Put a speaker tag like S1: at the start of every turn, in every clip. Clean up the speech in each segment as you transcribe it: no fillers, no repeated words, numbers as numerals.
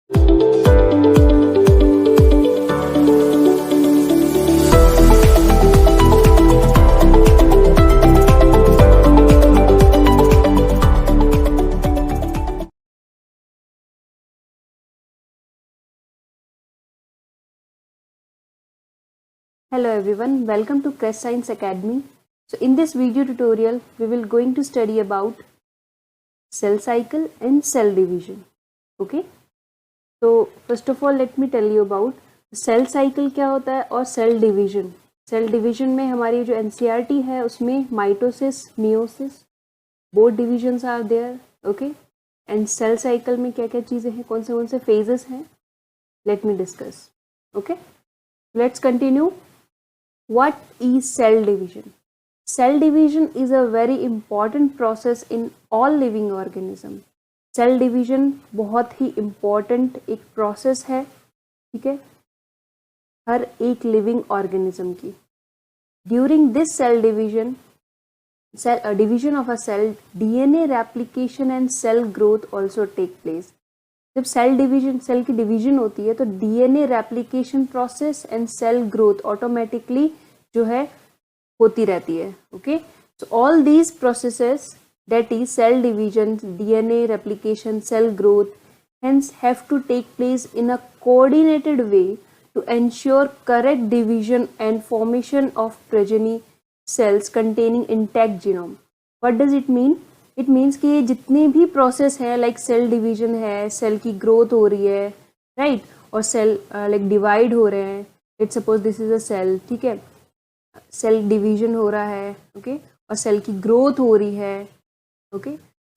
S1: Hello everyone, welcome to Crest Science Academy. So in this video tutorial, we will going to study about cell cycle and cell division. Okay. So first of all, let me tell you about cell cycle क्या होता है और cell division. Cell division में हमारी जो NCERT है उसमें mitosis, meiosis, both divisions are there. Okay. And cell cycle में क्या क्या चीज़ें हैं, कौन से phases हैं, let me discuss. Okay. Let's continue. What is cell division? Cell division is a very important process in all living organism. Cell division बहुत ही important एक process है, ठीक है, हर एक living organism की. During this cell division, division of a cell, DNA replication and cell growth also take place. जब cell की division होती है तो DNA replication process and cell growth automatically जो है होती रहती है. Okay, so all these processes that is cell division, DNA replication, cell growth hence have to take place in a coordinated way to ensure correct division and formation of progeny cells containing intact genome. What does it mean? It means कि ये जितने भी process हैं, like cell division है, cell की growth हो रही है, राइट, और सेल लाइक डिवाइड हो रहे हैं. Let's suppose this is a cell, ठीक है, सेल डिवीजन हो रहा है, ओके, और सेल की ग्रोथ हो रही है. ओके,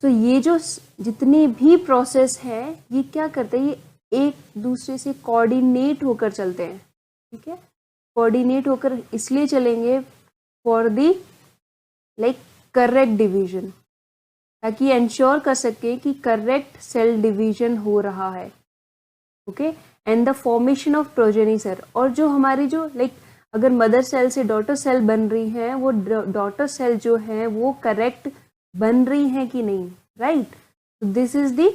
S1: तो ये जो जितने भी प्रोसेस हैं ये क्या करते हैं, ये एक दूसरे से कोऑर्डिनेट होकर चलते हैं. ठीक है, कोऑर्डिनेट होकर इसलिए चलेंगे for the like correct division, ताकि एंश्योर कर सके कि करेक्ट सेल डिवीजन हो रहा है. Okay, and the formation of progeny cell, और जो हमारी जो लाइक अगर मदर सेल से डॉटर सेल बन रही हैं, वो डॉटर सेल जो है वो करेक्ट बन रही हैं कि नहीं, राइट. दिस इज द,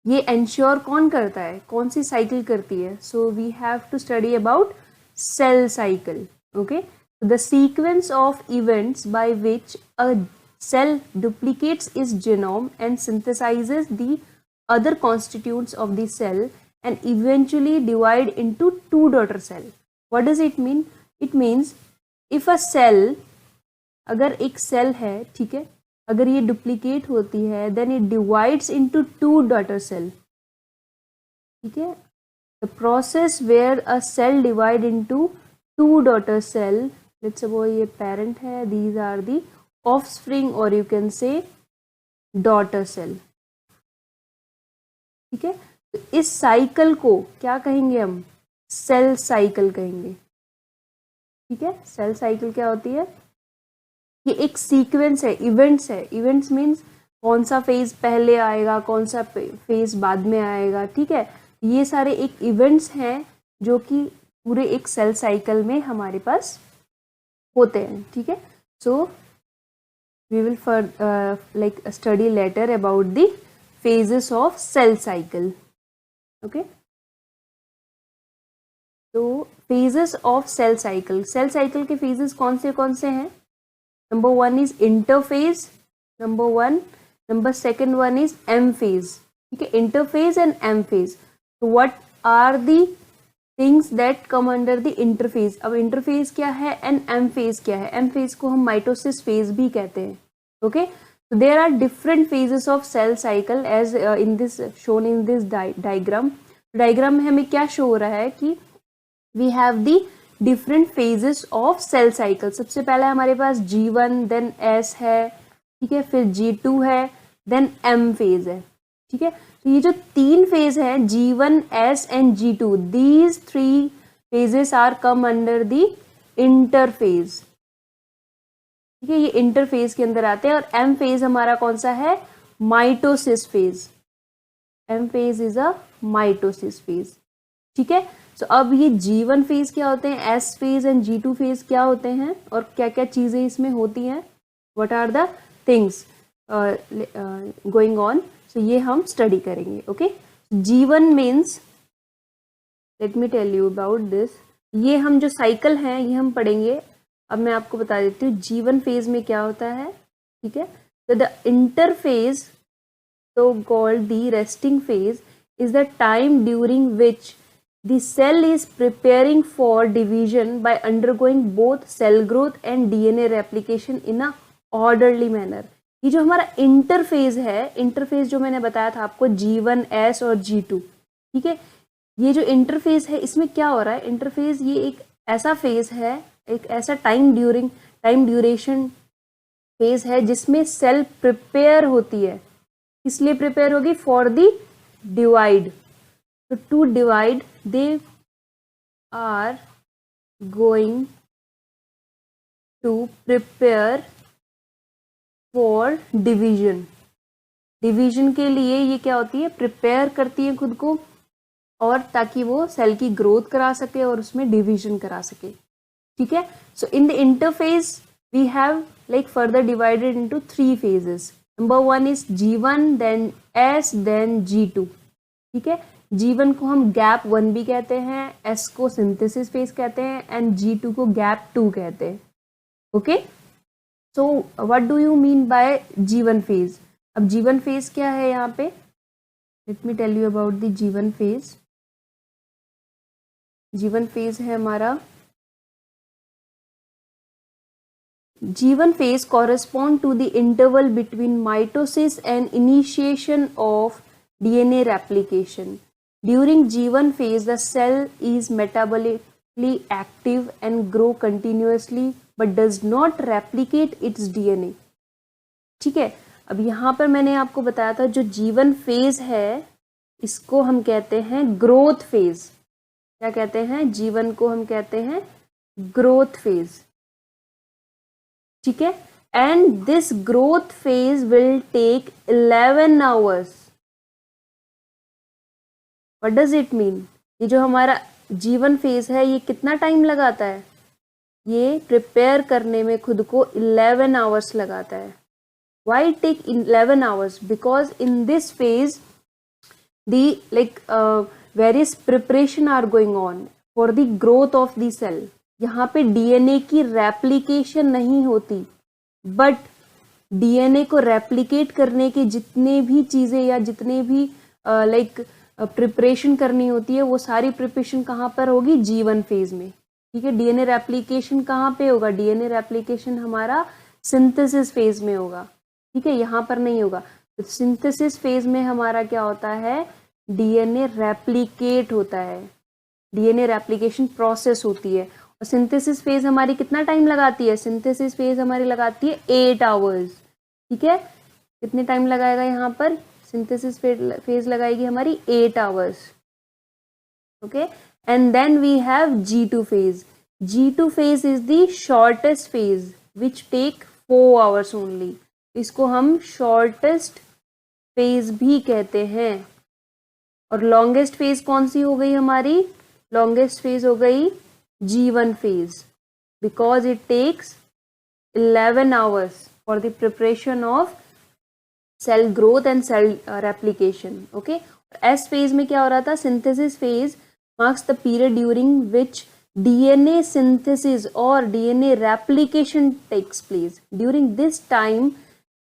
S1: ये एंश्योर कौन करता है, कौन सी साइकिल करती है. So we have to study about cell cycle. Okay, the sequence of events by which a cell duplicates its genome and synthesizes the other constituents of the cell and eventually divide into two daughter cell. What does it mean? It means if a cell, अगर एक cell है, ठीक है, अगर ये duplicate होती है then it divides into two daughter cell. ठीक है, the process where a cell divide into two daughter cell, let's suppose ये parent है, these are the offspring or you can say daughter cell. ठीक है, तो इस साइकिल को क्या कहेंगे हम, सेल साइकिल कहेंगे. ठीक है, सेल साइकिल क्या होती है, ये एक सीक्वेंस है, इवेंट्स है. इवेंट्स मीन्स कौन सा फेज पहले आएगा, कौन सा फेज बाद में आएगा. ठीक है, ये सारे एक इवेंट्स हैं जो कि पूरे एक सेल साइकिल में हमारे पास होते हैं. ठीक है, सो we will like study later about the phases of cell cycle. Okay, so phases of cell cycle के phases कौन से हैं. number 1 is interphase, number second one is M phase. ठीक है, interphase and M phase. so what are the things that come under the interphase? अब interphase क्या है and M phase क्या है. M phase को हम mitosis phase भी कहते हैं. Okay, so there are different phases of cell cycle as in this shown in this diagram. Diagram में हमें क्या शो हो रहा है कि we have the different phases of cell cycle. सबसे पहला हमारे पास G1, then S है, ठीक है, फिर G2 है, then M phase है. ठीक है, तो ये जो तीन फेज है G1, S and G2, these three phases are come under the interphase. ठीक है, ये इंटरफेज के अंदर आते हैं. और एम फेज हमारा कौन सा है, mitosis phase. M phase is a mitosis phase. ठीक है, सो अब ये G1 फेज क्या होते हैं, S phase and G2 phase क्या होते हैं, और क्या क्या चीजें इसमें होती हैं, what are the things going on. So ये हम स्टडी करेंगे. ओके, जीवन means, let me tell you about this, ये हम जो साइकिल हैं ये हम पढ़ेंगे। अब मैं आपको बता देती हूँ जीवन फेज में क्या होता है, ठीक है। तो the interphase, so called the resting phase, is the time during which the cell is preparing for division by undergoing both cell growth and DNA replication in a orderly manner। ये जो हमारा इंटरफेज है, interphase जो मैंने बताया था आपको G1, S और G2, ठीक है। ये जो इंटरफेज है इसमें क्या हो रहा है, इंटरफेज ये एक ऐसा फेज है, एक ऐसा टाइम ड्यूरेशन फेज है जिसमें सेल प्रिपेयर होती है। इसलिए प्रिपेयर होगी फॉर द डिवाइड। तो to divide they are going to prepare for division. Division के लिए ये क्या होती है, प्रिपेयर करती है खुद को, और ताकि वो सेल की ग्रोथ करा सके और उसमें डिवीजन करा सके, ठीक है। So in the interphase we have like further divided into 3 phases। Number 1 is G1, then S, then G2, ठीक है। G1 को हम गैप 1 भी कहते हैं, S को सिंथेसिस फेज कहते हैं, एंड G2 को गैप 2 कहते हैं, okay. So what do you mean by G1 phase? अब G1 फेज क्या है यहाँ पे, let me tell you about the G1 phase. G1 phase है हमारा, G1 phase correspond to the interval between mitosis and initiation of DNA replication. During G1 phase, the cell is metabolically active and grow continuously but does not replicate its DNA. ठीक है। अब यहाँ पर मैंने आपको बताया था जो G1 phase है इसको हम कहते हैं ग्रोथ फेज। क्या कहते हैं, G1 को हम कहते हैं ग्रोथ फेज, ठीक है। And this growth phase will take 11 hours। What does it mean? ये जो हमारा G1 फेज है ये कितना टाइम लगाता है, ये प्रिपेयर करने में खुद को 11 hours लगाता है। Why take 11 hours? Because in this phase the like various preparation are going on for the growth of the cell. यहाँ पे डीएनए की रेप्लिकेशन नहीं होती, बट डीएनए को रेप्लिकेट करने के जितने भी चीजें या जितने भी लाइक प्रिपरेशन करनी होती है वो सारी प्रिपरेशन कहाँ पर होगी, G1 फेज में, ठीक है। डीएनए रेप्लिकेशन कहाँ पे होगा, डीएनए रेप्लिकेशन हमारा सिंथेसिस फेज में होगा, ठीक है, यहाँ पर नहीं होगा। तो सिंथेसिस फेज में हमारा क्या होता है, डीएनए रेप्लिकेट होता है, डीएनए रेप्लिकेशन प्रोसेस होती है। और सिंथेसिस फेज हमारी कितना टाइम लगाती है, सिंथेसिस फेज हमारी लगाती है 8 hours, ठीक है। कितने टाइम लगाएगा यहाँ पर, सिंथेसिस फेज लगाएगी हमारी 8 hours, okay. And then we have G2 phase. G2 phase is the shortest phase which take 4 hours only. इसको हम शॉर्टेस्ट फेज भी कहते हैं। और लॉन्गेस्ट फेज कौन सी हो गई हमारी, लॉन्गेस्ट फेज हो गई G1 phase because it takes 11 hours for the preparation of cell growth and cell replication, okay। S phase में क्या हो रहा था, synthesis phase marks the period during which DNA synthesis or DNA replication takes place. During this time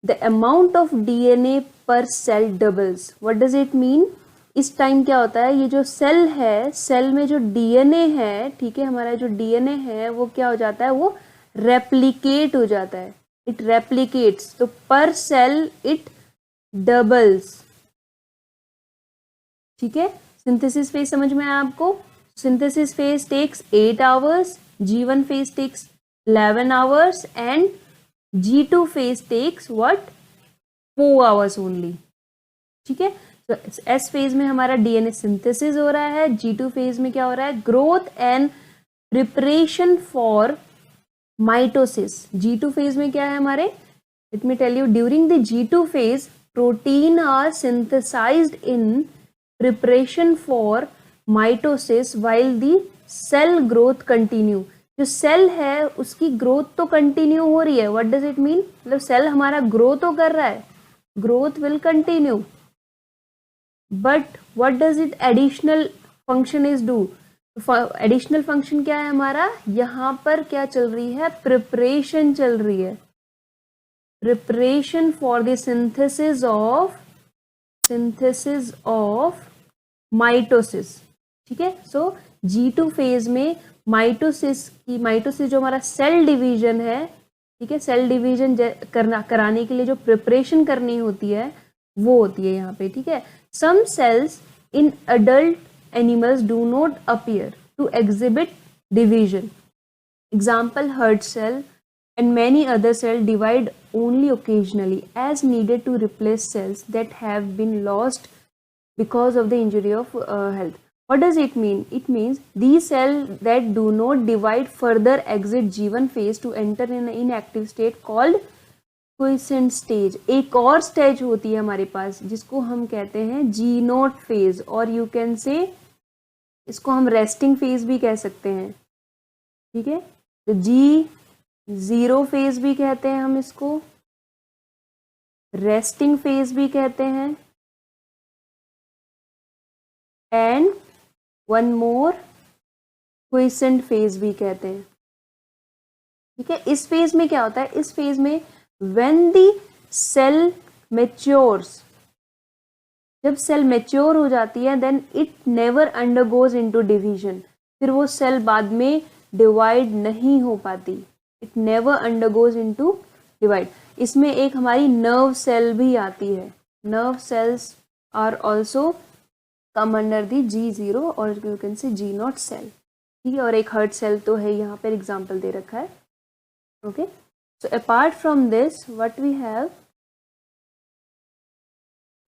S1: the amount of DNA per cell doubles. What does it mean? इस time क्या होता है, ये जो सेल है, सेल में जो DNA है, ठीक है, हमारा जो डीएनए है वो क्या हो जाता है, वो रेप्लिकेट हो जाता है, इट रेप्लिकेट्स। तो पर सेल इट डबल्स, ठीक है। सिंथेसिस फेज समझ में आया आपको? Synthesis phase takes 8 hours, G1 phase takes 11 hours and G2 phase takes what, 4 hours only, ठीक है। तो S फेज में हमारा डीएनए सिंथेसिस हो रहा है, G2 फेज में क्या हो रहा है, growth and preparation for mitosis. G2 phase में क्या है हमारे, let me tell you, during the G2 phase protein are synthesized in preparation for mitosis while the cell growth continue. जो सेल है उसकी ग्रोथ तो कंटिन्यू हो रही है। व्हाट डज इट मीन, मतलब सेल हमारा ग्रो तो कर रहा है, growth will continue, but what does it additional function is do? Additional function क्या है हमारा? यहाँ पर क्या चल रही है? प्रिपरेशन चल रही है, preparation for the synthesis of mitosis. ठीक है, सो G2 फेज में माइटोसिस जो हमारा सेल डिवीजन है, ठीक है, सेल डिवीजन कराने के लिए जो प्रिपरेशन करनी होती है वो होती है यहाँ पे। ठीक है, some cells in adult animals do not appear to exhibit division, example heart cell and many other cells divide only occasionally as needed to replace cells that have been lost because of the injury of health. What does it mean? It means these cells that do not divide further exit G1 phase to enter in an inactive state called quiescent stage. एक और stage होती है हमारे पास जिसको हम कहते हैं G0 phase, और यू कैन से इसको हम रेस्टिंग फेज भी कह सकते हैं। ठीक है, तो G0 फेज भी कहते हैं हम इसको, रेस्टिंग फेज भी कहते हैं, and one more quiescent phase भी कहते हैं। ठीक है, इस फेज में क्या होता है? इस फेज में व्हेन द सेल मैच्योर्स, जब सेल मैच्योर हो जाती है, then it never undergoes into division, फिर वो सेल बाद में डिवाइड नहीं हो पाती, it never undergoes into divide. इसमें एक हमारी नर्व सेल भी आती है, nerve cells are also come under the G0 और you can say G0 cell. ठीक है, और एक हर्ट सेल तो है, यहाँ पर एग्जाम्पल दे रखा है। Okay, so apart from this what we have,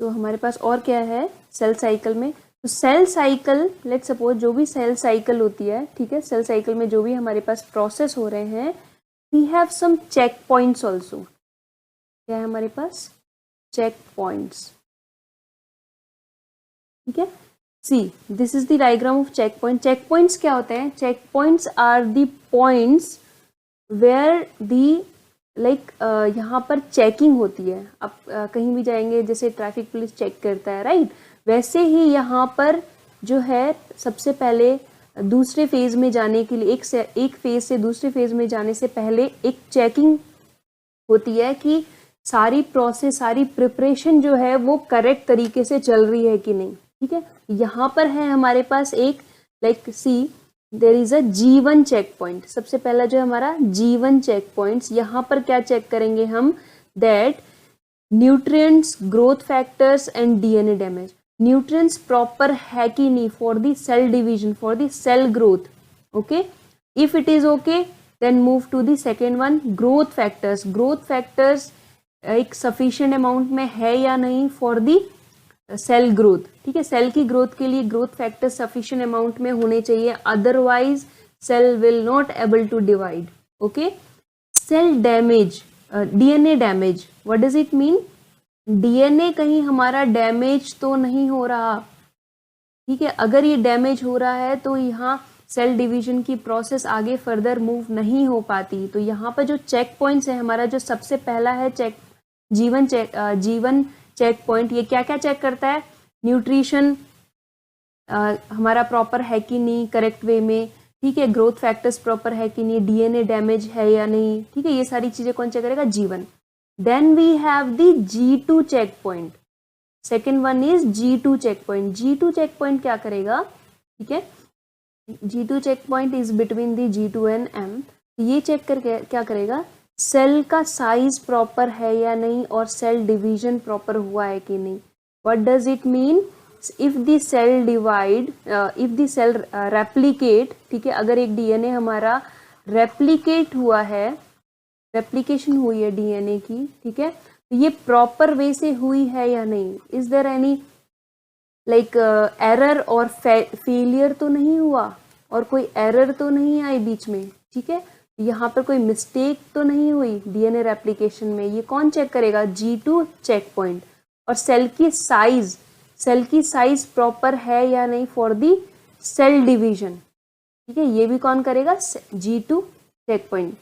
S1: तो हमारे पास और क्या है सेल साइकिल में? तो सेल साइकिल, लेट सपोज जो भी सेल साइकिल होती है, ठीक है, सेल साइकिल में जो भी हमारे पास प्रोसेस हो रहे हैं, we have some check points also. क्या है हमारे पास? Check points. ठीक है, see this is the diagram of check point. Check points क्या होते हैं? Check points are the points where the like यहाँ पर चेकिंग होती है। आप कहीं भी जाएंगे, जैसे ट्रैफिक पुलिस चेक करता है, राइट, वैसे ही यहाँ पर जो है सबसे पहले दूसरे फेज में जाने के लिए, एक फेज से दूसरे फेज में जाने से पहले एक चेकिंग होती है कि सारी प्रोसेस, सारी प्रिपरेशन जो है वो करेक्ट तरीके से चल रही है कि नहीं। ठीक है, यहाँ पर है हमारे पास एक like see there is a G1 check point. सबसे पहला जो हमारा G1 चेक पॉइंट्स, यहाँ पर क्या चेक करेंगे हम? That nutrients, growth factors and DNA damage. Nutrients proper है कि नहीं for the cell division, for the cell growth. Okay, if it is okay then move to the second one, growth factors. Growth factors एक sufficient amount में है या नहीं for the cell growth. ठीक है, सेल की ग्रोथ के लिए ग्रोथ फैक्टर सफिशिएंट अमाउंट में होने चाहिए, otherwise cell will not able to divide. Okay, cell damage, DNA damage, what does it mean? DNA कहीं हमारा डैमेज तो नहीं हो रहा। ठीक है, अगर ये डैमेज हो रहा है तो यहाँ सेल डिवीजन की प्रोसेस आगे फर्दर मूव नहीं हो पाती। तो यहाँ पर जो चेक पॉइंट्स है हमारा, जो सबसे पहला है G1 चेक पॉइंट, ये क्या क्या चेक करता है? न्यूट्रिशन हमारा प्रॉपर है कि नहीं करेक्ट वे में, ठीक है, ग्रोथ फैक्टर्स प्रॉपर है कि नहीं, DNA डैमेज है या नहीं, ठीक है, ये सारी चीजें कौन चेक करेगा? G1। Then we have the G2 check point. Second one is G2 check point. G2 check point क्या करेगा? ठीक है, G2 check point is between the G2 and M। ये चेक करके क्या करेगा? सेल का साइज प्रॉपर है या नहीं और सेल डिवीजन प्रॉपर हुआ है कि नहीं। What does it mean? If the cell divide, if the cell replicate, ठीक है, अगर एक DNA हमारा रेप्लिकेट हुआ है, रेप्लिकेशन हुई है DNA की, ठीक है, तो ये प्रॉपर वे से हुई है या नहीं? Is there any like error और फेलियर तो नहीं हुआ, और कोई एरर तो नहीं आई बीच में। ठीक है, यहाँ पर कोई मिस्टेक तो नहीं हुई DNA रेप्लिकेशन में। ये कौन चेक करेगा? G2 check point. और सेल की साइज प्रॉपर है या नहीं फॉर दी सेल डिवीजन। ठीक है, ये भी कौन करेगा? G2 check point.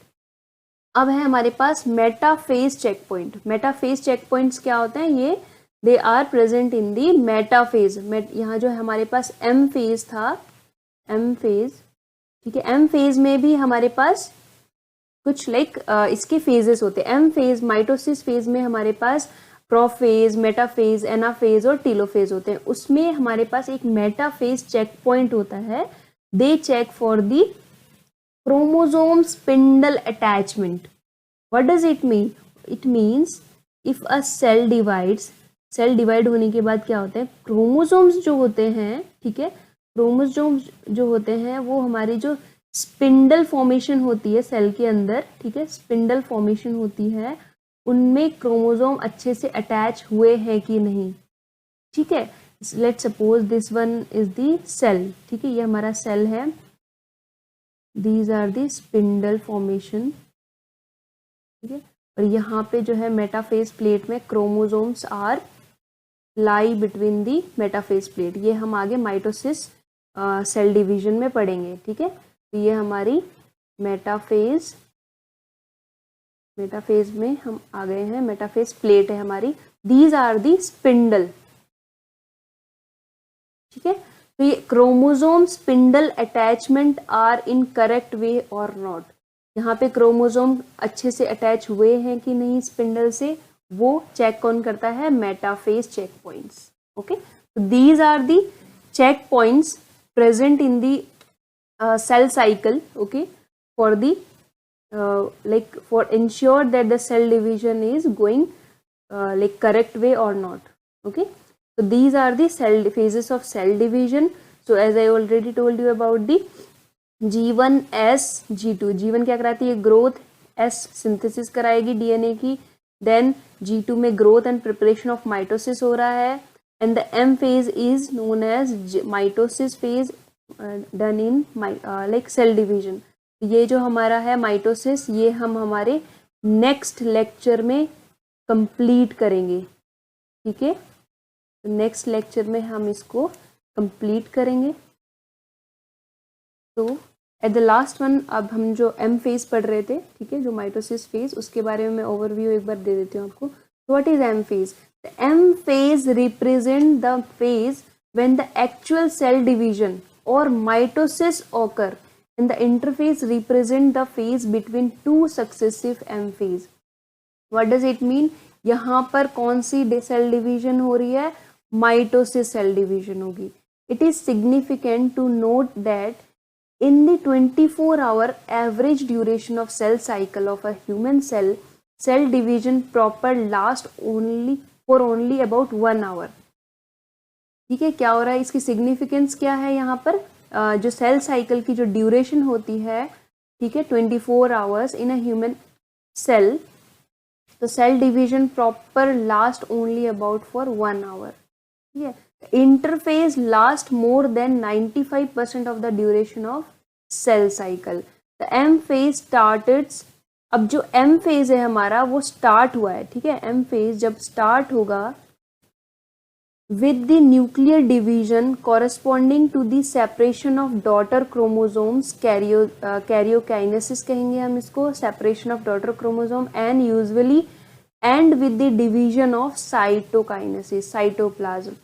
S1: अब है हमारे पास metaphase check point. Metaphase check points क्या होते हैं? ये they are present in the metaphase. यहाँ जो हमारे पास एम फेज था, एम फेज, ठीक है, एम फेज में भी हमारे पास कुछ इसके फेजेस होते हैं। एम फेज माइटोसिस फेज में हमारे पास प्रोफेज, मेटाफेज, एनाफेज और टीलोफेज होते हैं। उसमें हमारे पास एक मेटाफेज चेक पॉइंट होता है। They check for the chromosome spindle attachment. What does it mean? It means if a cell divides, cell divide होने के बाद क्या होता है, क्रोमोसोम्स जो होते हैं, ठीक है, क्रोमोसोम्स जो होते हैं वो हमारी जो स्पिंडल फॉर्मेशन होती है सेल के अंदर, ठीक है, स्पिंडल फॉर्मेशन होती है, उनमें क्रोमोसोम अच्छे से अटैच हुए हैं कि नहीं, ठीक है। Let's suppose this one is the cell, ठीक है, ये हमारा सेल है। These are the spindle formation, ठीक है, और यहाँ पे जो है मेटाफेज प्लेट में chromosomes are lie between the metaphase plate. ये हम आगे माइटोसिस सेल डिवीजन में पढ़ेंगे, ठीक है। तो ये हमारी मेटाफेज, मेटाफेज में हम आ गए हैं, मेटाफेज प्लेट है हमारी। दीज आर दी स्पिंडल, ठीक है। तो ये chromosome spindle attachment are in correct way और नॉट। यहाँ पे क्रोमोसोम अच्छे से अटैच हुए हैं कि नहीं स्पिंडल से, वो चेक कौन करता है? Metaphase check points. Okay, these are the check points present in the cell cycle, okay, for the for ensure that the cell division is going correct way or not. Okay, so these are the cell phases of cell division. So as I already told you about the G1 S G2, G1 क्या कराती है? Growth, S synthesis कराएगी DNA की, then G2 में growth and preparation of mitosis हो रहा है, and the M phase is known as mitosis phase done in cell division. ये जो हमारा है माइटोसिस, ये हम हमारे नेक्स्ट लेक्चर में कंप्लीट करेंगे, ठीक है। तो नेक्स्ट लेक्चर में हम इसको कंप्लीट करेंगे। तो एट द लास्ट वन अब हम जो एम फेज पढ़ रहे थे, ठीक है, जो माइटोसिस फेज, उसके बारे में मैं ओवरव्यू एक बार दे देती हूँ आपको। What is M phase? The M phase represent the phase when the actual cell division or mitosis occur, and the interphase represent the phase between two successive M phase. What does it mean? यहाँ पर कौन सी cell division हो रही है? Mitosis cell division होगी। It is significant to note that in the 24-hour average duration of cell cycle of a human cell, cell division proper last only about 1 hour. ठीक है, क्या हो रहा है, इसकी सिग्निफिकेंस क्या है? यहाँ पर जो सेल साइकिल की जो ड्यूरेशन होती है, ठीक है, 24 hours in a human cell, तो cell division proper last only about for 1 hour, ठीक है। Interphase last more than 95% of the duration of cell cycle. The M phase started, अब जो एम फेज है हमारा वो स्टार्ट हुआ है, ठीक है। एम फेज जब स्टार्ट होगा with the nuclear division corresponding to the separation of daughter chromosomes, karyokinesis कहेंगे हम इसको, separation of daughter chromosome, and usually end with the division of cytokinesis, cytoplasm.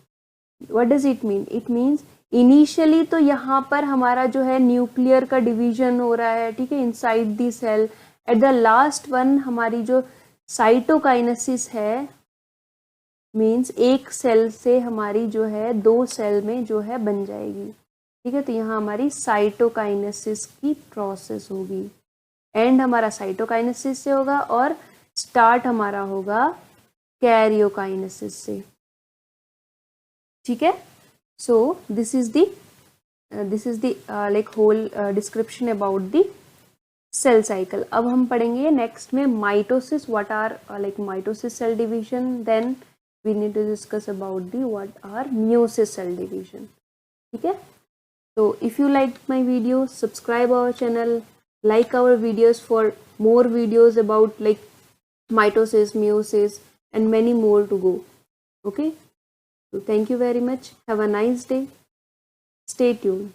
S1: What does it mean? It means initially तो यहाँ पर हमारा जो है nuclear का डिवीजन हो रहा है, ठीक है, inside the cell. At the last one हमारी जो साइटोकाइनेसिस है, मीन्स एक सेल से हमारी जो है 2 सेल में जो है बन जाएगी, ठीक है। तो यहाँ हमारी साइटोकाइनेसिस की प्रोसेस होगी, एंड हमारा साइटोकाइनेसिस से होगा और स्टार्ट हमारा होगा कैरियोकाइनेसिस से, ठीक है। So this is the whole description about the cell cycle. अब हम पढ़ेंगे नेक्स्ट में mitosis, what are mitosis cell division, then we need to discuss about the what are meiosis cell division, ठीक है। So if you liked my video, subscribe our channel, like our videos for more videos about mitosis, meiosis and many more to go. Okay, so thank you very much, have a nice day, stay tuned.